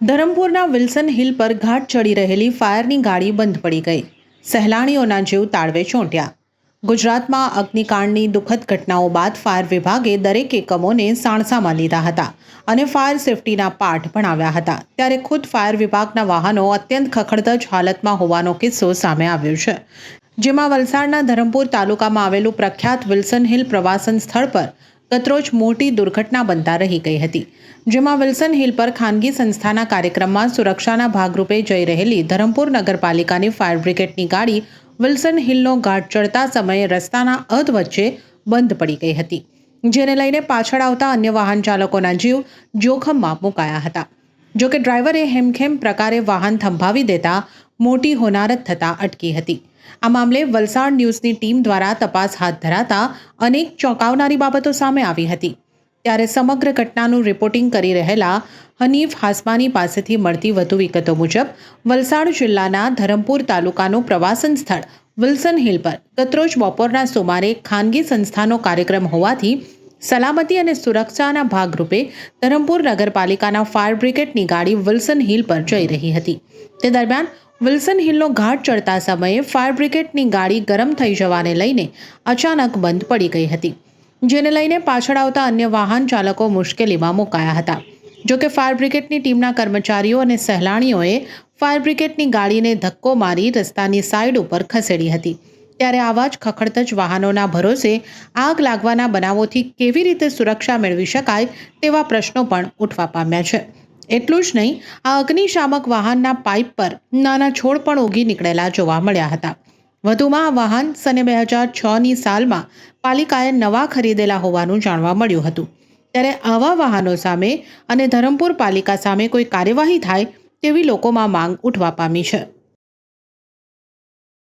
ધરમપુરના Wilson hill પર ઘાટ ચડી રહેલી ફાયરની ગાડી બંધ પડી ગઈ. સહેલાણીઓના જીવ તાળવે ચોંટ્યા. ગુજરાતમાં અગ્નિકાંડની દુઃખદ ઘટનાઓ બાદ ફાયર વિભાગે દરેક એકમોને સાણસામાં લીધા હતા અને ફાયર સેફટીના પાઠ ભણાવ્યા હતા. ત્યારે ખુદ ફાયર વિભાગના વાહનો અત્યંત ખખડધજ હાલતમાં હોવાનો કિસ્સો સામે આવ્યો છે. જેમાં વલસાડના ધરમપુર તાલુકામાં આવેલું પ્રખ્યાત વિલ્સન હિલ પ્રવાસન સ્થળ પર ગતરોજ મોટી દુર્ઘટના બનતા રહી ગઈ હતી. જેમાં વિલ્સન હિલ પર ખાનગી સંસ્થાના કાર્યક્રમમાં સુરક્ષાના ભાગરૂપે જઈ રહેલી ધરમપુર નગરપાલિકાની ફાયર બ્રિગેડની ગાડી વિલ્સન હિલનો ઘાટ ચડતા સમયે રસ્તાના અધ વચ્ચે બંધ પડી ગઈ હતી. જેને લઈને પાછળ આવતા અન્ય વાહન ચાલકોના જીવ જોખમમાં મુકાયા હતા. જોકે ડ્રાઈવરે હેમખેમ પ્રકારે વાહન થંભાવી દેતા મોટી હોનારત થતાં અટકી હતી. આ મામલે વલસાડ ન્યૂઝની ટીમ દ્વારા તપાસ હાથ ધરાતા અનેક ચોંકાવનારી બાબતો સામે આવી હતી. ત્યારે સમગ્ર ઘટનાનું રિપોર્ટિંગ કરી રહેલા હનીફ હાસમાની પાસેથી મળતી વધુ વિગતો મુજબ વલસાડ જિલ્લાના ધરમપુર તાલુકાનું પ્રવાસન સ્થળ વિલ્સન હિલ પર ગતરોજ બપોરના સુમારે ખાનગી સંસ્થાનો કાર્યક્રમ હોવાથી સલામતી અને સુરક્ષાના ભાગરૂપે ધરમપુર નગરપાલિકાના ફાયર બ્રિગેડની ગાડી વિલ્સન હિલ પર જઈ રહી હતી. તે દરમિયાન વિલ્સન હિલનો ઘાટ ચડતા સમયે ફાયર બ્રિગેડની ગાડી ગરમ થઈ જવાને લઈને અચાનક બંધ પડી ગઈ હતી. જેને લઈને પાછળ આવતા અન્ય વાહન ચાલકો મુશ્કેલીમાં મુકાયા હતા. જોકે ફાયર બ્રિગેડની ટીમના કર્મચારીઓ અને સહેલાણીઓએ ફાયર બ્રિગેડની ગાડીને ધક્કો મારી રસ્તાની સાઈડ ઉપર ખસેડી હતી. ત્યારે આવા જ ખખડધજ વાહનોના ભરોસે આગ લાગવાના બનાવોથી કેવી રીતે સુરક્ષા મેળવી શકાય તેવા પ્રશ્નો પણ ઉઠવા પામ્યા છે. એટલું જ નહીં, આ અગ્નિશામક વાહનના પાઇપ પર નાના છોડ પણ ઉગી નીકળેલા જોવા મળ્યા હતા. વધુમાં આ વાહન સને 2006ની સાલમાં પાલિકાએ નવા ખરીદેલા હોવાનું જાણવા મળ્યું હતું. ત્યારે આવા વાહનો સામે અને ધરમપુર પાલિકા સામે કોઈ કાર્યવાહી થાય તેવી લોકોમાં માંગ ઉઠવા પામી છે.